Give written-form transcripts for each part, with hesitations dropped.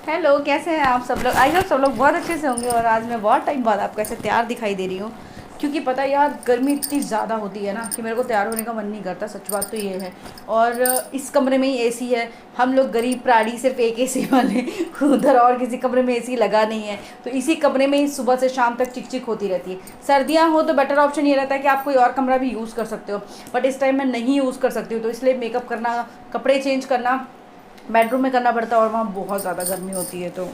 Hello, कैसे हैं आप सब लोग। आई होप सब लोग बहुत अच्छे से होंगे। और आज मैं बहुत टाइम बाद आपको ऐसे तैयार दिखाई दे रही हूँ, क्योंकि पता है यार गर्मी इतनी ज़्यादा होती है ना कि मेरे को तैयार होने का मन नहीं करता। सच बात तो ये है। और इस कमरे में ही एसी है। हम लोग गरीब प्राणी सिर्फ एक एसी वाले उधर और किसी कमरे में एसी लगा नहीं है, तो इसी कमरे में ही सुबह से शाम तक चिक चिक होती रहती है। सर्दियाँ हो तो बेटर ऑप्शन ये रहता है कि आप कोई और कमरा भी यूज़ कर सकते हो, बट इस टाइम मैं नहीं यूज़ कर सकती हूँ, तो इसलिए मेकअप करना, कपड़े चेंज करना बेडरूम में करना पड़ता है, और वहाँ बहुत ज़्यादा गर्मी होती है। तो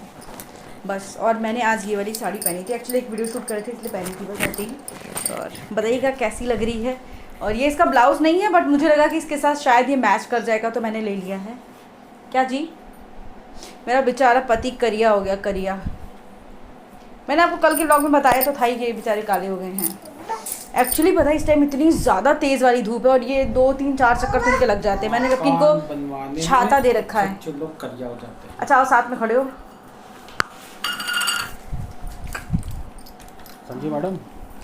बस, और मैंने आज ये वाली साड़ी पहनी थी, एक्चुअली एक वीडियो शूट करे थे इसलिए पहनी थी बस ऐसे ही। और बताइएगा कैसी लग रही है। और ये इसका ब्लाउज़ नहीं है, बट मुझे लगा कि इसके साथ शायद ये मैच कर जाएगा, तो मैंने ले लिया है। क्या जी, मेरा बेचारा पति करिया हो गया, करिया। मैंने आपको कल के ब्लॉग में बताया तो था ही कि ये बेचारे काले हो गए हैं। एक्चुअली पता है इस टाइम इतनी ज़्यादा तेज़ वाली धूप है, और ये 2 3 4 चक्कर तो इनके लग जाते हैं। मैंने जबकि इनको छाता दे रखा है। लोग करिया हो जाते हैं। अच्छा, और साथ में खड़े हो। समझी मैडम,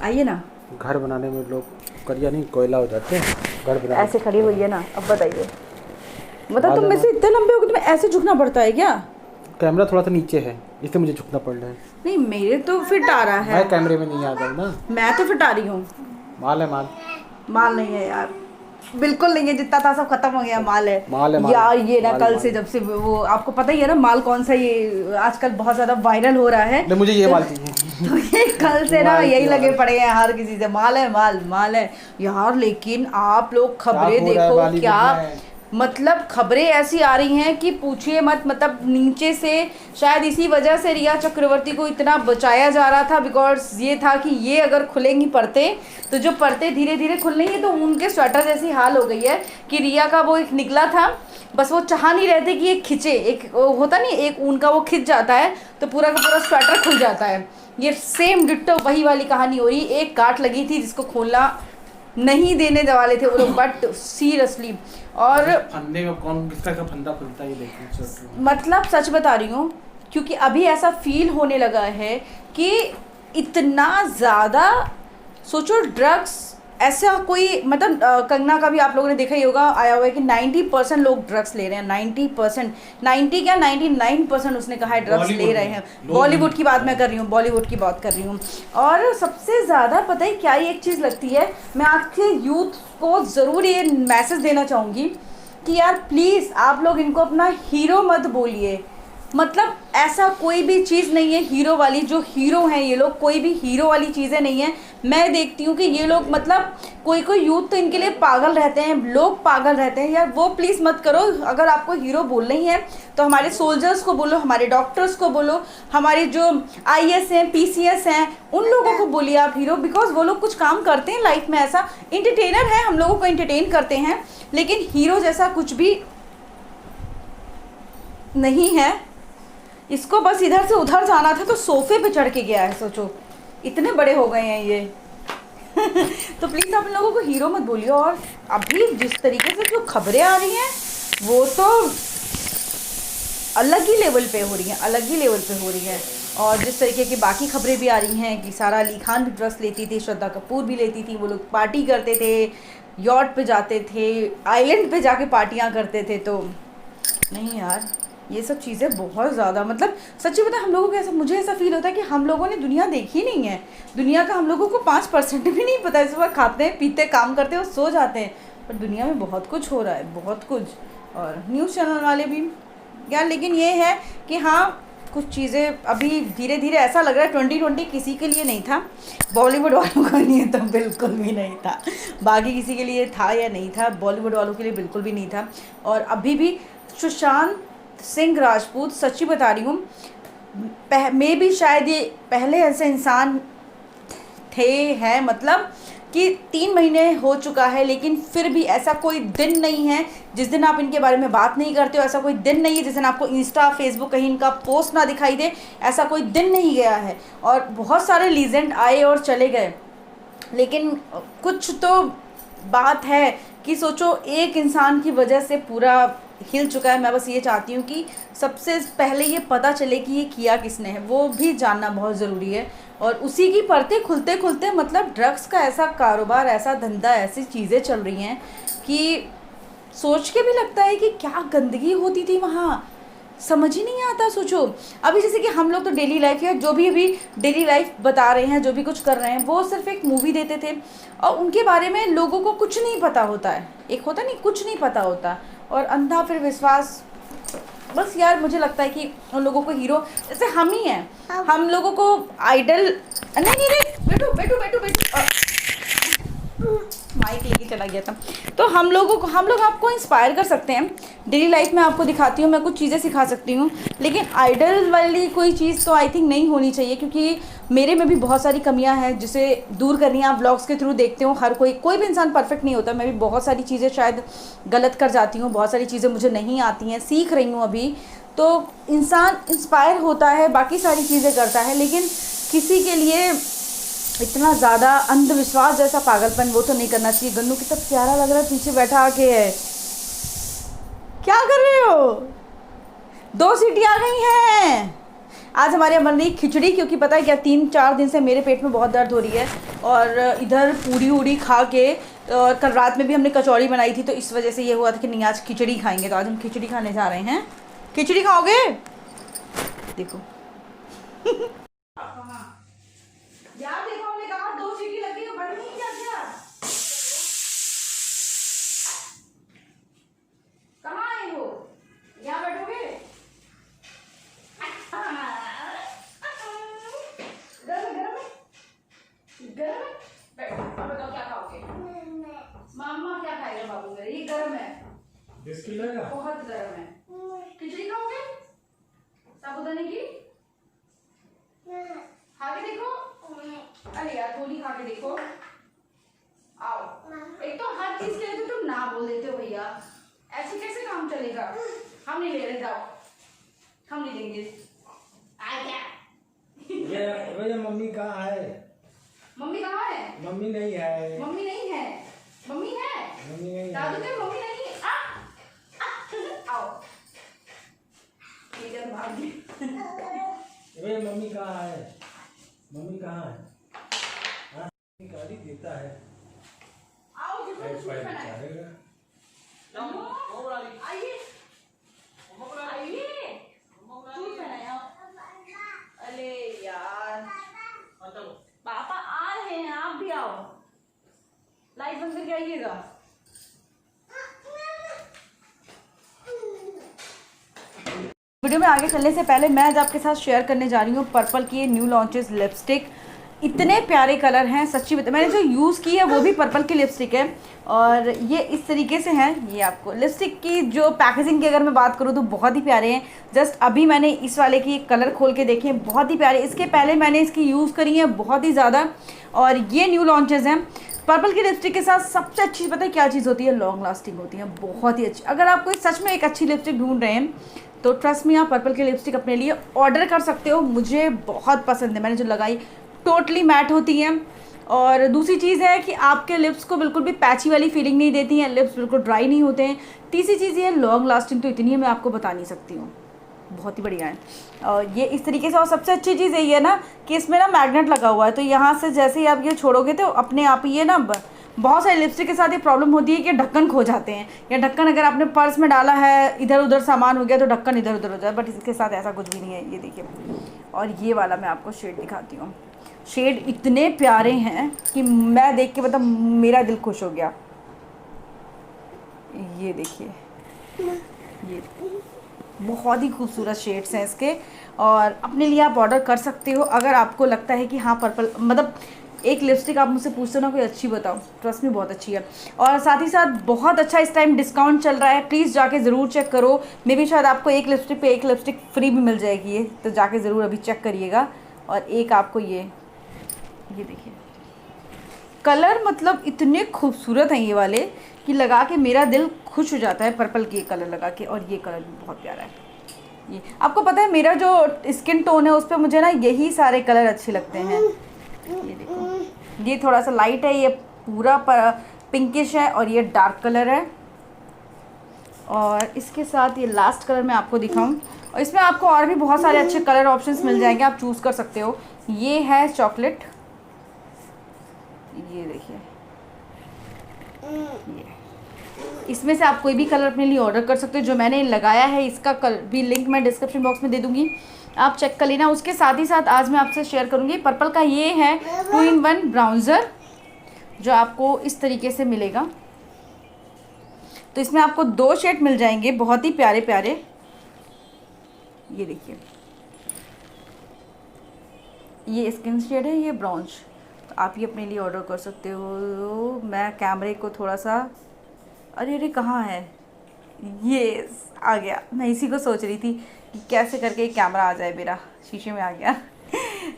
आइए ना। घर बनाने में लोग करिया नहीं कोयला हो जाते हैं। घर बनाने ऐसे खड़ी हुई है ना। अब बताइए, मतलब तुम में से इतने लंबे हो कि तुम्हें ऐसे झुकना पड़ता है क्या? कैमरा थोड़ा सा नीचे है इसलिए मुझे झुकना पड़ रहा है। नहीं, मेरे तो फिट आ रहा है। मैं कैमरे में नहीं आ रहा ना। मैं तो फिट आ रही हूँ। माल है माल। माल नहीं है यार, बिल्कुल नहीं है। जितना था सब खत्म हो गया। माल है, माल है माल। यार ये ना माल कल माल। से जब से वो आपको पता ही है ना माल कौन सा, ये आजकल बहुत ज़्यादा वायरल हो रहा है। नहीं, मुझे ये माल चाहिए। तो ये कल से ना यही माल लगे पड़े हैं हर किसी से, माल है माल, माल है यार। लेकिन आप लोग खबरें देखो क्या, मतलब खबरें ऐसी आ रही हैं कि पूछिए मत। मतलब नीचे से शायद इसी वजह से रिया चक्रवर्ती को इतना बचाया जा रहा था, बिकॉज ये था कि ये अगर खुलेंगी पर्दे, तो जो पर्दे धीरे धीरे खुलेंगे तो उनके स्वेटर जैसी हाल हो गई है कि रिया का वो एक निकला था, बस वो चाह नहीं रहते कि एक खिंचे। एक होता नहीं, एक ऊन का वो खिंच जाता है तो पूरा का पूरा स्वेटर खुल जाता है। ये सेम डिट्टो वही वाली कहानी हो रही। एक गांठ लगी थी जिसको खोलना नहीं देने वाले थे वो लोग, बट सीरियसली। और फंदे में कौन किस तरह का फंदा खुलता है ये देखिए। मतलब सच बता रही हूँ, क्योंकि अभी ऐसा फील होने लगा है कि इतना ज़्यादा, सोचो ड्रग्स ऐसा कोई, मतलब कंगना का भी आप लोगों ने देखा ही होगा, आया हुआ है कि 90% लोग ड्रग्स ले रहे हैं। 90%, 90 क्या 99% उसने कहा है ड्रग्स ले रहे हैं। बॉलीवुड की बात मैं कर रही हूँ, बॉलीवुड की बात कर रही हूँ। और सबसे ज़्यादा पता है क्या एक चीज़ लगती है, मैं आज के यूथ को ज़रूर ये मैसेज देना चाहूँगी कि यार प्लीज़ आप लोग इनको अपना हीरो मत बोलिए। मतलब ऐसा कोई भी चीज़ नहीं है हीरो वाली। जो हीरो हैं ये लोग, कोई भी हीरो वाली चीज़ें नहीं है। मैं देखती हूँ कि ये लोग, मतलब कोई कोई यूथ तो इनके लिए पागल रहते हैं, लोग पागल रहते हैं यार। वो प्लीज़ मत करो। अगर आपको हीरो बोलना ही है तो हमारे सोल्जर्स को बोलो, हमारे डॉक्टर्स को बोलो, हमारे जो आईएएस हैं, पीसीएस हैं, उन लोगों को बोलिए आप हीरो। बिकॉज वो लोग कुछ काम करते हैं लाइफ में, ऐसा इंटरटेनर है, हम लोगों को इंटरटेन करते हैं, लेकिन हीरो जैसा कुछ भी नहीं है। इसको बस इधर से उधर जाना था तो सोफे पे चढ़ के गया है। सोचो इतने बड़े हो गए हैं ये। तो प्लीज़ आप इन लोगों को हीरो मत बोलिए। और अभी जिस तरीके से जो खबरें आ रही हैं वो तो अलग ही लेवल पे हो रही हैं, अलग ही लेवल पे हो रही हैं। और जिस तरीके की बाकी खबरें भी आ रही हैं कि सारा अली खान भी ड्रग्स लेती थी, श्रद्धा कपूर भी लेती थी, वो लोग पार्टी करते थे, यॉट पे जाते थे, आइलैंड पे जाके पार्टियाँ करते थे। तो नहीं यार, ये सब चीज़ें बहुत ज़्यादा, मतलब सच्ची बता, हम लोगों को ऐसा, मुझे ऐसा फील होता है कि हम लोगों ने दुनिया देखी नहीं है। दुनिया का हम लोगों को 5% भी नहीं पता है। सुबह खाते हैं, पीते, काम करते हैं और सो जाते हैं, पर दुनिया में बहुत कुछ हो रहा है, बहुत कुछ। और न्यूज़ चैनल वाले भी यार, लेकिन ये है कि हाँ कुछ चीज़ें अभी धीरे धीरे ऐसा लग रहा है 2020 किसी के लिए नहीं था। बॉलीवुड वालों का नहीं तो बिल्कुल भी नहीं था। बाकी किसी के लिए था या नहीं था, बॉलीवुड वालों के लिए बिल्कुल भी नहीं था। और अभी भी सुशांत सिंह राजपूत, सच्ची बता रही हूँ, मैं भी शायद ये पहले ऐसे इंसान थे हैं, मतलब कि 3 महीने हो चुका है, लेकिन फिर भी ऐसा कोई दिन नहीं है जिस दिन आप इनके बारे में बात नहीं करते हो। ऐसा कोई दिन नहीं है जिस दिन आपको इंस्टा, फेसबुक कहीं इनका पोस्ट ना दिखाई दे। ऐसा कोई दिन नहीं गया है। और बहुत सारे लीजेंड आए और चले गए, लेकिन कुछ तो बात है कि सोचो एक इंसान की वजह से पूरा हिल चुका है। मैं बस ये चाहती हूँ कि सबसे पहले ये पता चले कि ये किया किसने है, वो भी जानना बहुत ज़रूरी है। और उसी की परतें खुलते खुलते, मतलब ड्रग्स का ऐसा कारोबार, ऐसा धंधा, ऐसी चीज़ें चल रही हैं कि सोच के भी लगता है कि क्या गंदगी होती थी वहाँ। समझ ही नहीं आता। सोचो अभी जैसे कि हम लोग तो डेली लाइफ या जो भी अभी डेली लाइफ बता रहे हैं, जो भी कुछ कर रहे हैं, वो सिर्फ एक मूवी देते थे और उनके बारे में लोगों को कुछ नहीं पता होता है। एक होता नहीं, कुछ नहीं पता होता और अंधा फिर विश्वास। बस यार मुझे लगता है कि उन लोगों को हीरो जैसे हम ही हैं, हम लोगों को आइडल नहीं नहीं नहीं बैठो बैठो बैठो बैठो, माइक लेके चला गया था। तो हम लोग आपको इंस्पायर कर सकते हैं। डेली लाइफ में आपको दिखाती हूँ, मैं कुछ चीज़ें सिखा सकती हूँ, लेकिन आइडल वाली कोई चीज़ तो आई थिंक नहीं होनी चाहिए, क्योंकि मेरे में भी बहुत सारी कमियां हैं जिसे दूर करनी है। आप व्लॉग्स के थ्रू देखते हो, हर कोई भी इंसान परफेक्ट नहीं होता। मैं भी बहुत सारी चीज़ें शायद गलत कर जाती हूँ, बहुत सारी चीज़ें मुझे नहीं आती हैं, सीख रही हूँ अभी। तो इंसान इंस्पायर होता है, बाकी सारी चीज़ें करता है, लेकिन किसी के लिए इतना ज़्यादा अंधविश्वास जैसा पागलपन वो तो नहीं करना चाहिए। गन्नू कितना प्यारा लग रहा है पीछे बैठा आके है। क्या कर रहे हो? 2 सीटी आ गई हैं। आज हमारे यहाँ बन रही खिचड़ी, क्योंकि पता है क्या 3-4 दिन से मेरे पेट में बहुत दर्द हो रही है और इधर पूड़ी उड़ी खा के, और कल रात में भी हमने कचौड़ी बनाई थी, तो इस वजह से ये हुआ था कि नहीं आज खिचड़ी खाएंगे। तो आज हम खिचड़ी खाने जा रहे हैं। खिचड़ी खाओगे? देखो यार देखो, हमने कहा 2 सीटी लग गई, बन नहीं क्या क्या? कहाँ आए हो? यहाँ बैठोगे? गरम है? बैठो, अब बताओ क्या खाओगे? मामा क्या खाएगा बाबू मेरे? ये गरम है, बिस्किट लेगा? बहुत गरम है। खिचड़ी खाओगे साबूदाने की? खा के देखो। अरे यार थोड़ी खा के देखो। आओ, एक तो हर चीज के लिए तो तुम ना बोल देते हो भैया, ऐसे कैसे काम चलेगा? हम नहीं ले रहे, जाओ, हम नहीं लेंगे। आ क्या? ये मम्मी कहाँ है? मम्मी कहाँ है? मम्मी नहीं है। मम्मी नहीं है। मम्मी है? मम्मी नहीं दादू है। के मम्मी नहीं है। आओ, इधर भाग गई। ये मम्मी कहाँ है? मम्मी कहाँ है? हाँ, गाड़ी देता है। आओ किसको सूट पहना है? आइए आइए, सूट पहना है। आओ। अरे यार पापा आ रहे हैं, आप भी आओ। लाइट बंद करके आइएगा। वीडियो में आगे चलने से पहले मैं आज आपके साथ शेयर करने जा रही हूँ पर्पल की न्यू लॉन्चेस लिपस्टिक। इतने प्यारे कलर हैं सच्ची बता, मैंने जो यूज़ की है वो भी पर्पल की लिपस्टिक है और ये इस तरीके से है। ये आपको लिपस्टिक की जो पैकेजिंग की अगर मैं बात करूँ तो बहुत ही प्यारे हैं। जस्ट अभी मैंने इस वाले की कलर खोल के देखे, बहुत ही प्यारे। इसके पहले मैंने इसकी यूज़ करी है बहुत ही ज़्यादा, और ये न्यू लॉन्चेस हैं। पर्पल की लिपस्टिक के साथ सबसे अच्छी पता है क्या चीज़ होती है? लॉन्ग लास्टिंग होती है, बहुत ही अच्छी। अगर आप कोई सच में एक अच्छी लिपस्टिक ढूंढ रहे हैं तो ट्रस्ट में आप पर्पल की लिपस्टिक अपने लिए ऑर्डर कर सकते हो। मुझे बहुत पसंद है, मैंने जो लगाई टोटली मैट होती हैं। और दूसरी चीज़ है कि आपके लिप्स को बिल्कुल भी पैची वाली फीलिंग नहीं देती हैं, लिप्स बिल्कुल ड्राई नहीं होते हैं। तीसरी चीज़ ये लॉन्ग लास्टिंग तो इतनी है मैं आपको बता नहीं सकती हूँ, बहुत ही बढ़िया है। और ये इस तरीके से, और सबसे अच्छी चीज़ यही है ना कि इसमें ना मैग्नेट लगा हुआ है, तो यहाँ से जैसे ही आप ये छोड़ोगे तो अपने आप ही ये ना, बहुत सारे लिपस्टिक के साथ ये प्रॉब्लम होती है कि ढक्कन खो जाते हैं, या ढक्कन अगर आपने पर्स में डाला है इधर उधर सामान हो गया तो ढक्कन इधर उधर हो जाए, बट इसके साथ ऐसा कुछ भी नहीं है। ये देखिए, और ये वाला मैं आपको शेड दिखाती हूँ। शेड इतने प्यारे हैं कि मैं देख के मतलब मेरा दिल खुश हो गया। ये देखिए, ये बहुत ही खूबसूरत शेड्स हैं इसके, और अपने लिए आप ऑर्डर कर सकते हो अगर आपको लगता है कि हाँ पर्पल, मतलब एक लिपस्टिक आप मुझसे पूछते हो ना कोई अच्छी बताओ, ट्रस्ट में बहुत अच्छी है। और साथ ही साथ बहुत अच्छा इस टाइम डिस्काउंट चल रहा है, प्लीज़ जाके ज़रूर चेक करो। मे बी शायद आपको एक लिपस्टिक पे एक लिपस्टिक फ्री भी मिल जाएगी, ये तो जाके ज़रूर अभी चेक करिएगा। और एक आपको ये देखिए कलर, मतलब इतने खूबसूरत हैं ये वाले कि लगा के मेरा दिल खुश हो जाता है पर्पल की कलर लगा के। और ये कलर भी बहुत प्यारा है। ये आपको पता है मेरा जो स्किन टोन है उस पर मुझे ना यही सारे कलर अच्छे लगते हैं। ये देखो, ये थोड़ा सा लाइट है, ये पूरा पिंकिश है, और ये डार्क कलर है। और इसके साथ ये लास्ट कलर मैं आपको दिखाऊं, और इसमें आपको और भी बहुत सारे अच्छे कलर ऑप्शंस मिल जाएंगे, आप चूज़ कर सकते हो। ये है चॉकलेट, ये देखिए, इसमें से आप कोई भी कलर अपने लिए ऑर्डर कर सकते हो। जो मैंने लगाया है इसका भी लिंक मैं डिस्क्रिप्शन बॉक्स में दे दूँगी, आप चेक कर लेना। उसके साथ ही साथ आज मैं आपसे शेयर करूँगी पर्पल का ये है 2-in-1 ब्राउज़र, जो आपको इस तरीके से मिलेगा। तो इसमें आपको 2 शेड मिल जाएंगे, बहुत ही प्यारे प्यारे। ये देखिए, ये स्किन शेड है, ये ब्राउन्ज। तो आप ये अपने लिए ऑर्डर कर सकते हो। मैं कैमरे को थोड़ा सा, अरे कहाँ है, ये आ गया। मैं इसी को सोच रही थी कि कैसे करके कैमरा आ जाए, मेरा शीशे में आ गया।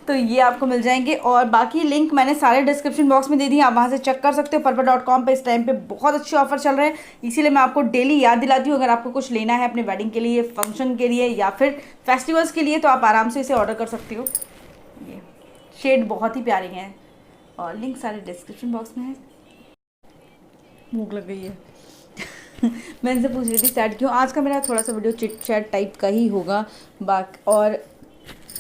तो ये आपको मिल जाएंगे, और बाकी लिंक मैंने सारे डिस्क्रिप्शन बॉक्स में दे दी, आप वहाँ से चेक कर सकते हो। purple.com पे इस टाइम पे बहुत अच्छे ऑफर चल रहे हैं, इसीलिए मैं आपको डेली याद दिलाती हूँ। अगर आपको कुछ लेना है अपने वेडिंग के लिए, फंक्शन के लिए या फिर फेस्टिवल्स के लिए, तो आप आराम से इसे ऑर्डर कर सकते हो। ये शेड बहुत ही प्यारे हैं, और लिंक सारे डिस्क्रिप्शन बॉक्स में है। भूख लग गई है। मैं इनसे पूछ रही थी सैड क्यों। आज का मेरा थोड़ा सा वीडियो चिट चैट टाइप का ही होगा, और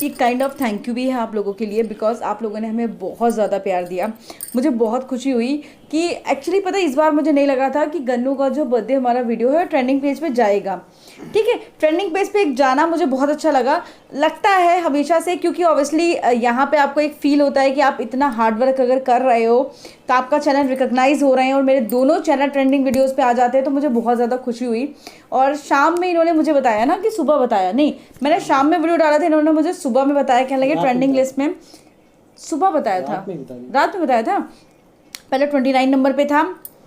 एक काइंड ऑफ थैंक यू भी है आप लोगों के लिए, बिकॉज आप लोगों ने हमें बहुत ज़्यादा प्यार दिया। मुझे बहुत खुशी हुई कि एक्चुअली पता है, इस बार मुझे नहीं लगा था कि गन्नू का जो बर्थडे हमारा वीडियो है ट्रेंडिंग पेज पे जाएगा। ठीक है, ट्रेंडिंग पेज पे एक जाना मुझे बहुत अच्छा लगता है हमेशा से, क्योंकि ऑब्वियसली यहाँ पे आपको एक फील होता है कि आप इतना हार्ड वर्क अगर कर रहे हो तो आपका चैनल रिकॉग्नाइज हो रहे हैं, और मेरे दोनों चैनल ट्रेंडिंग वीडियोज़ पे आ जाते हैं, तो मुझे बहुत ज़्यादा खुशी हुई। और शाम में इन्होंने मुझे बताया ना कि सुबह बताया नहीं, मैंने शाम में वीडियो डाला था, इन्होंने मुझे सुबह में बताया, क्या लगे ट्रेंडिंग लिस्ट में सुबह बताया था, रात में बताया था। पहले 29 नंबर पे था,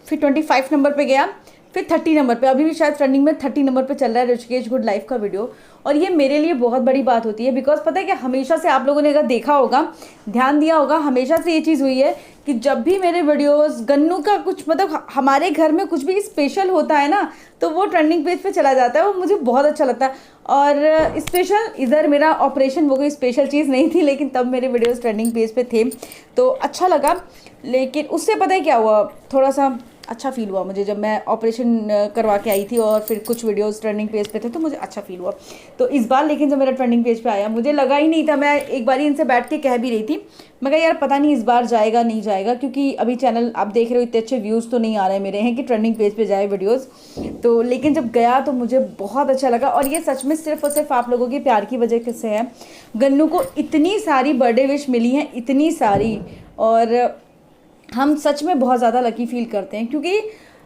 फिर 25 नंबर पे गया, फिर 30 नंबर पे, अभी भी शायद ट्रेंडिंग में 30 नंबर पे चल रहा है ऋषिकेश गुड लाइफ का वीडियो। और ये मेरे लिए बहुत बड़ी बात होती है, बिकॉज पता है कि हमेशा से आप लोगों ने अगर देखा होगा, ध्यान दिया होगा, हमेशा से ये चीज़ हुई है कि जब भी मेरे वीडियोस गन्नू का कुछ मतलब हमारे घर में कुछ भी स्पेशल होता है ना, तो वो ट्रेंडिंग पेज पे चला जाता है, वो मुझे बहुत अच्छा लगता है। और स्पेशल इधर मेरा ऑपरेशन, वो कोई स्पेशल चीज़ नहीं थी, लेकिन तब मेरे वीडियोस ट्रेंडिंग पेज पे थे तो अच्छा लगा। लेकिन उससे पता है क्या हुआ, थोड़ा सा अच्छा फील हुआ मुझे जब मैं ऑपरेशन करवा के आई थी और फिर कुछ वीडियोस ट्रेंडिंग पेज पे थे, तो मुझे अच्छा फील हुआ। तो इस बार लेकिन जब मेरा ट्रेंडिंग पेज पे आया, मुझे लगा ही नहीं था, मैं एक बार ही इनसे बैठ के कह भी रही थी, मैं कहा यार पता नहीं इस बार जाएगा नहीं जाएगा, क्योंकि अभी चैनल आप देख रहे हो इतने अच्छे व्यूज़ तो नहीं आ रहे मेरे हैं कि ट्रेंडिंग पेज पे जाए वीडियोस। तो लेकिन जब गया तो मुझे बहुत अच्छा लगा, और ये सच में सिर्फ और सिर्फ आप लोगों के प्यार की वजह से है। गन्नू को इतनी सारी बर्थडे विश मिली हैं, इतनी सारी, और हम सच में बहुत ज़्यादा लकी फील करते हैं, क्योंकि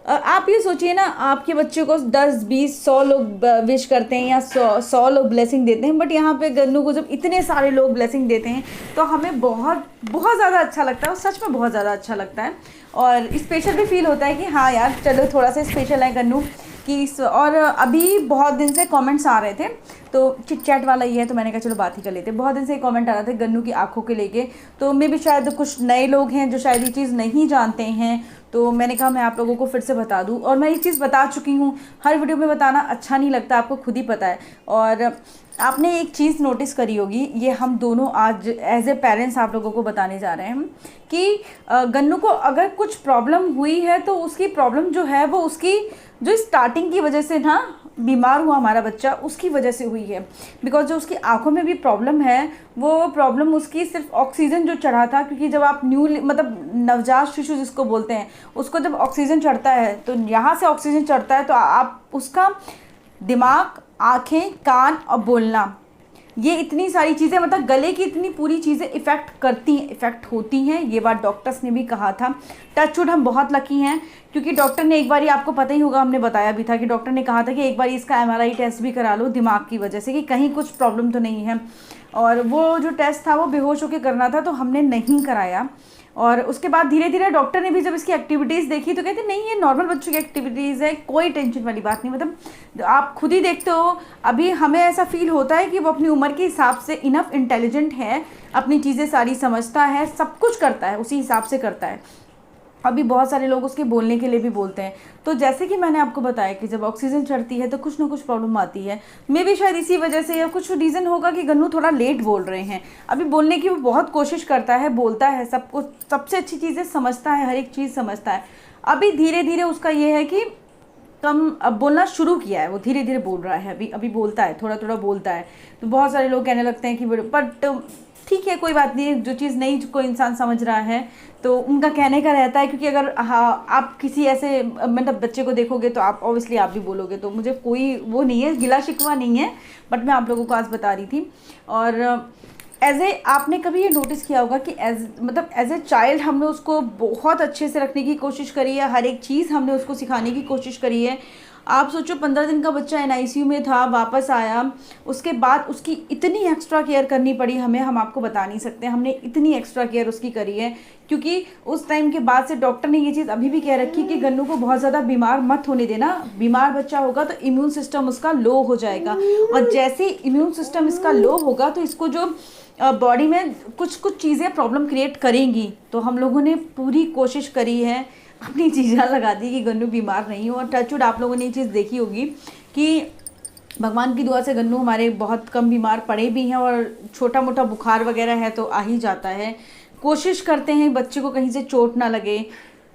आप ये सोचिए ना, आपके बच्चे को 10, 20, 100 लोग विश करते हैं या 100 लोग ब्लेसिंग देते हैं, बट यहाँ पे गन्नू को जब इतने सारे लोग ब्लेसिंग देते हैं तो हमें बहुत बहुत ज़्यादा अच्छा लगता है, और सच में बहुत ज़्यादा अच्छा लगता है। और स्पेशल भी फील होता है कि हाँ यार चलो थोड़ा सा स्पेशल है गन्नू की। और अभी बहुत दिन से कमेंट्स आ रहे थे, तो चिट चैट वाला ही है, तो मैंने कहा चलो बात ही कर लेते हैं। बहुत दिन से कमेंट आ रहा था गन्नू की आंखों के लेके, तो मे भी शायद कुछ नए लोग हैं जो शायद ये चीज़ नहीं जानते हैं, तो मैंने कहा मैं आप लोगों को फिर से बता दूं। और मैं ये चीज़ बता चुकी हूँ, हर वीडियो में बताना अच्छा नहीं लगता, आपको खुद ही पता है। और आपने एक चीज़ नोटिस करी होगी, ये हम दोनों आज एज ए पेरेंट्स आप लोगों को बताने जा रहे हैं कि गन्नू को अगर कुछ प्रॉब्लम हुई है तो उसकी प्रॉब्लम जो है वो उसकी जो स्टार्टिंग की वजह से ना बीमार हुआ हमारा बच्चा, उसकी वजह से हुई है। बिकॉज जो उसकी आंखों में भी प्रॉब्लम है, वो प्रॉब्लम उसकी सिर्फ ऑक्सीजन जो चढ़ा था, क्योंकि जब आप मतलब नवजात शिशु जिसको बोलते हैं, उसको जब ऑक्सीजन चढ़ता है तो यहाँ से ऑक्सीजन चढ़ता है तो आप उसका दिमाग, आँखें, कान और बोलना, ये इतनी सारी चीज़ें, मतलब गले की इतनी पूरी चीज़ें इफ़ेक्ट होती हैं। ये बात डॉक्टर्स ने भी कहा था। टचवुड हम बहुत लकी हैं, क्योंकि डॉक्टर ने एक बार, आपको पता ही होगा, हमने बताया भी था कि डॉक्टर ने कहा था कि एक बार इसका MRI टेस्ट भी करा लो दिमाग की वजह से, कि कहीं कुछ प्रॉब्लम तो नहीं है। और वो जो टेस्ट था वो बेहोश होकर करना था, तो हमने नहीं कराया। और उसके बाद धीरे धीरे डॉक्टर ने भी जब इसकी एक्टिविटीज़ देखी तो कहते नहीं, ये नॉर्मल बच्चों की एक्टिविटीज़ है, कोई टेंशन वाली बात नहीं। मतलब आप खुद ही देखते हो, अभी हमें ऐसा फील होता है कि वो अपनी उम्र के हिसाब से इनफ इंटेलिजेंट है, अपनी चीज़ें सारी समझता है, सब कुछ करता है, उसी हिसाब से करता है। अभी बहुत सारे लोग उसके बोलने के लिए भी बोलते हैं। तो जैसे कि मैंने आपको बताया कि जब ऑक्सीजन चढ़ती है तो कुछ ना कुछ प्रॉब्लम आती है। मे भी शायद इसी वजह से या कुछ रीज़न होगा कि गन्नू थोड़ा लेट बोल रहे हैं। अभी बोलने की वो बहुत कोशिश करता है, बोलता है, सब कुछ, सबसे अच्छी चीज़ें समझता है, हर एक चीज़ समझता है। अभी धीरे धीरे उसका ये है कि कम अब बोलना शुरू किया है, वो धीरे धीरे बोल रहा है, अभी बोलता है, थोड़ा थोड़ा बोलता है। तो बहुत सारे लोग कहने लगते हैं कि बट ठीक है, कोई बात नहीं, जो चीज़ नहीं कोई इंसान समझ रहा है तो उनका कहने का रहता है, क्योंकि अगर हाँ आप किसी ऐसे मतलब बच्चे को देखोगे तो आप ऑब्वियसली आप भी बोलोगे, तो मुझे कोई वो नहीं है, गिला शिकवा नहीं है, बट मैं आप लोगों को आज बता रही थी। और एज ए आपने कभी ये नोटिस किया होगा कि एज ए चाइल्ड हमने उसको बहुत अच्छे से रखने की कोशिश करी है, हर एक चीज़ हमने उसको सिखाने की कोशिश करी है। आप सोचो 15 दिन का बच्चा NICU में था, वापस आया, उसके बाद उसकी इतनी एक्स्ट्रा केयर करनी पड़ी हमें, हम आपको बता नहीं सकते, हमने इतनी एक्स्ट्रा केयर उसकी करी है, क्योंकि उस टाइम के बाद से डॉक्टर ने ये चीज़ अभी भी कह रखी कि गन्नू को बहुत ज़्यादा बीमार मत होने देना, बीमार बच्चा होगा तो इम्यून सिस्टम उसका लो हो जाएगा, और जैसे इम्यून सिस्टम इसका लो होगा तो इसको जो बॉडी में कुछ चीज़ें प्रॉब्लम क्रिएट करेंगी। तो हम लोगों ने पूरी कोशिश करी है, अपनी चीज़ें लगा दी कि गन्नू बीमार नहीं हो। और टचवुड आप लोगों ने ये चीज़ देखी होगी कि भगवान की दुआ से गन्नू हमारे बहुत कम बीमार पड़े भी हैं, और छोटा मोटा बुखार वगैरह है तो आ ही जाता है। कोशिश करते हैं बच्चे को कहीं से चोट ना लगे,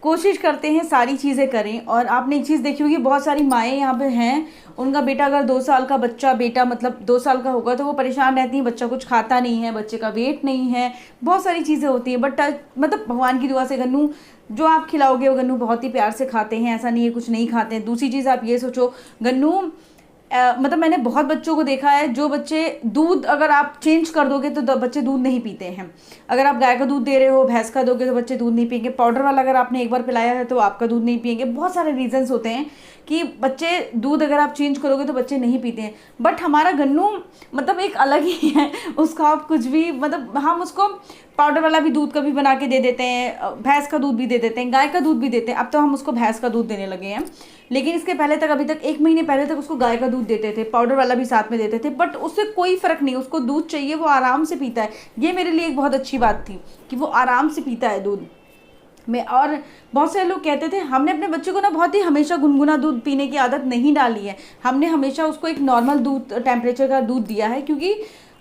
कोशिश करते हैं सारी चीज़ें करें। और आपने एक चीज़ देखी होगी, बहुत सारी माएँ यहाँ पे हैं, उनका बेटा अगर 2 साल का बच्चा, बेटा मतलब 2 साल का होगा तो वो परेशान रहती हैं, बच्चा कुछ खाता नहीं है, बच्चे का वेट नहीं है, बहुत सारी चीज़ें होती हैं। बट मतलब भगवान की दुआ से गन्नू जो आप खिलाओगे वो गन्नू बहुत ही प्यार से खाते हैं, ऐसा नहीं है कुछ नहीं खाते हैं। दूसरी चीज़ आप ये सोचो, गन्नू मतलब मैंने बहुत बच्चों को देखा है, जो बच्चे दूध अगर आप चेंज कर दोगे तो बच्चे दूध नहीं पीते हैं। अगर आप गाय का दूध दे रहे हो, भैंस का दोगे तो बच्चे दूध नहीं पिएंगे। पाउडर वाला अगर आपने एक बार पिलाया है तो आपका दूध नहीं पिएंगे। बहुत सारे रीजंस होते हैं कि बच्चे दूध अगर आप चेंज करोगे तो बच्चे नहीं पीते हैं। बट हमारा गन्नू मतलब एक अलग ही है, उसका आप कुछ भी मतलब हम उसको पाउडर वाला भी दूध कभी बना के दे देते हैं, भैंस का दूध भी दे देते हैं, गाय का दूध भी देते हैं। अब तो हम उसको भैंस का दूध देने लगे हैं, लेकिन इसके पहले तक अभी तक 1 महीने पहले तक उसको गाय का दूध देते थे, पाउडर वाला भी साथ में देते थे। बट उससे कोई फ़र्क नहीं, उसको दूध चाहिए, वो आराम से पीता है। ये मेरे लिए एक बहुत अच्छी बात थी कि वो आराम से पीता है दूध में। और बहुत सारे लोग कहते थे, हमने अपने बच्चे को ना बहुत ही हमेशा गुनगुना दूध पीने की आदत नहीं डाली है, हमने हमेशा उसको एक नॉर्मल दूध, टेम्परेचर का दूध दिया है, क्योंकि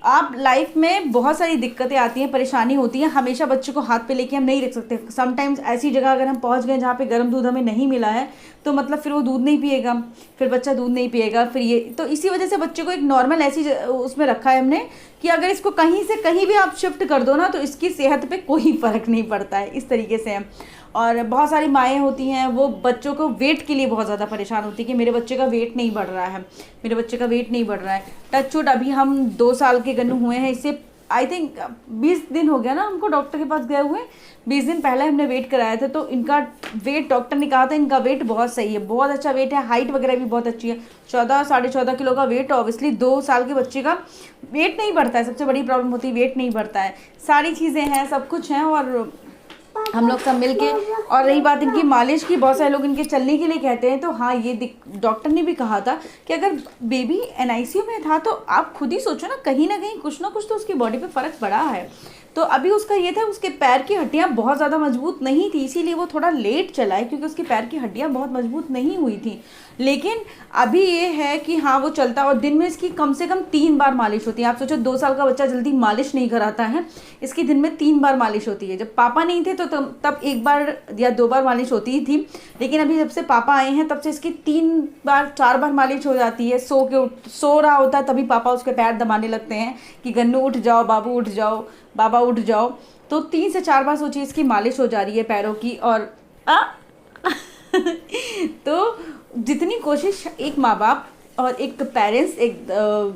आप लाइफ में बहुत सारी दिक्कतें आती हैं, परेशानी होती है, हमेशा बच्चे को हाथ पे लेके हम नहीं रख सकते। समटाइम्स ऐसी जगह अगर हम पहुंच गए जहाँ पे गर्म दूध हमें नहीं मिला है तो मतलब फिर वो दूध नहीं पिएगा, फिर बच्चा दूध नहीं पिएगा, फिर ये तो इसी वजह से बच्चे को एक नॉर्मल ऐसी उसमें रखा है हमने कि अगर इसको कहीं से कहीं भी आप शिफ्ट कर दो ना तो इसकी सेहत पे कोई फ़र्क नहीं पड़ता है, इस तरीके से है। और बहुत सारी माएँ होती हैं, वो बच्चों को वेट के लिए बहुत ज़्यादा परेशान होती है कि मेरे बच्चे का वेट नहीं बढ़ रहा है, मेरे बच्चे का वेट नहीं बढ़ रहा है। टचवुड अभी हम 2 साल के गन्नू हुए हैं, इससे आई थिंक 20 दिन हो गया ना हमको डॉक्टर के पास गए हुए। 20 दिन पहले हमने वेट कराया था, तो इनका वेट डॉक्टर ने कहा था इनका वेट बहुत सही है, बहुत अच्छा वेट है, हाइट वगैरह भी बहुत अच्छी है। 14 साढ़े 14 किलो का वेट। ऑब्वियसली 2 साल के बच्चे का वेट नहीं बढ़ता है, सबसे बड़ी प्रॉब्लम होती है वेट नहीं बढ़ता है। सारी चीज़ें हैं, सब कुछ हैं, और हम लोग सब मिलके। और रही बात इनकी मालिश की, बहुत सारे लोग इनके चलने के लिए कहते हैं, तो हाँ ये डॉक्टर ने भी कहा था कि अगर बेबी NICU में था तो आप खुद ही सोचो ना कहीं कुछ ना कुछ तो उसकी बॉडी पे फ़र्क पड़ा है। तो अभी उसका ये था, उसके पैर की हड्डियाँ बहुत ज़्यादा मजबूत नहीं थी, इसीलिए वो थोड़ा लेट चला है, क्योंकि उसके पैर की हड्डियाँ बहुत मजबूत नहीं हुई थी। लेकिन अभी ये है कि हाँ वो चलता, और दिन में इसकी कम से कम 3 बार मालिश होती है। आप सोचो 2 साल का बच्चा जल्दी मालिश नहीं कराता है, इसकी दिन में 3 बार मालिश होती है। जब पापा नहीं थे तो तब 1 बार या 2 बार मालिश होती ही थी, लेकिन अभी जब से पापा आए हैं तब से इसकी 3 बार 4 बार मालिश हो जाती है। सो रहा होता है तभी पापा उसके पैर दबाने लगते हैं कि गन्नू उठ जाओ, बाबू उठ जाओ, बाबा उठ जाओ। तो 3 से 4 बार सोचिए इसकी मालिश हो जा रही है पैरों की। और तो जितनी कोशिश एक माँ बाप और एक पेरेंट्स, एक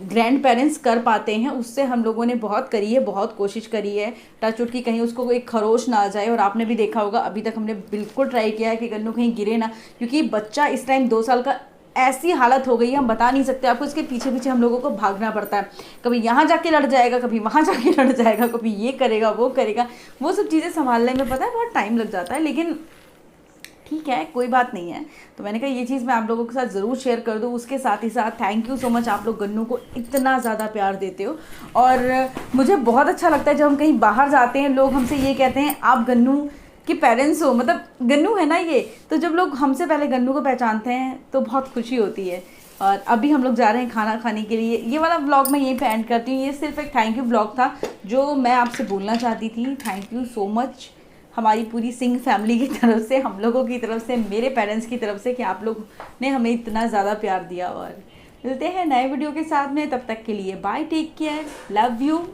ग्रैंड पेरेंट्स कर पाते हैं, उससे हम लोगों ने बहुत करी है, बहुत कोशिश करी है। टचवुड की कहीं उसको एक खरोश ना आ जाए। और आपने भी देखा होगा अभी तक हमने बिल्कुल ट्राई किया है कि गन्नू कहीं गिरे ना, क्योंकि बच्चा इस टाइम 2 साल का ऐसी हालत हो गई है, हम बता नहीं सकते आपको। इसके पीछे पीछे हम लोगों को भागना पड़ता है, कभी यहाँ जाके लड़ जाएगा, कभी वहाँ जाके लड़ जाएगा, कभी ये करेगा वो करेगा, वो सब चीज़ें संभालने में पता है बहुत टाइम लग जाता है। लेकिन ठीक है, कोई बात नहीं है। तो मैंने कहा ये चीज़ मैं आप लोगों के साथ ज़रूर शेयर कर दूँ। उसके साथ ही साथ थैंक यू सो मच, आप लोग गन्नू को इतना ज़्यादा प्यार देते हो। और मुझे बहुत अच्छा लगता है जब हम कहीं बाहर जाते हैं, लोग हमसे ये कहते हैं आप गन्नू के पेरेंट्स हो, मतलब गन्नू है ना ये। तो जब लोग हमसे पहले गन्नू को पहचानते हैं तो बहुत खुशी होती है। और अभी हम लोग जा रहे हैं खाना खाने के लिए। ये वाला व्लॉग मैं यहीं पे एंड करती हूँ। ये सिर्फ एक थैंक यू व्लॉग था जो मैं आपसे बोलना चाहती थी। थैंक यू सो मच हमारी पूरी सिंह फैमिली की तरफ से, हम लोगों की तरफ से, मेरे पेरेंट्स की तरफ से, कि आप लोग ने हमें इतना ज़्यादा प्यार दिया। और मिलते हैं नए वीडियो के साथ में, तब तक के लिए bye, take care, love you.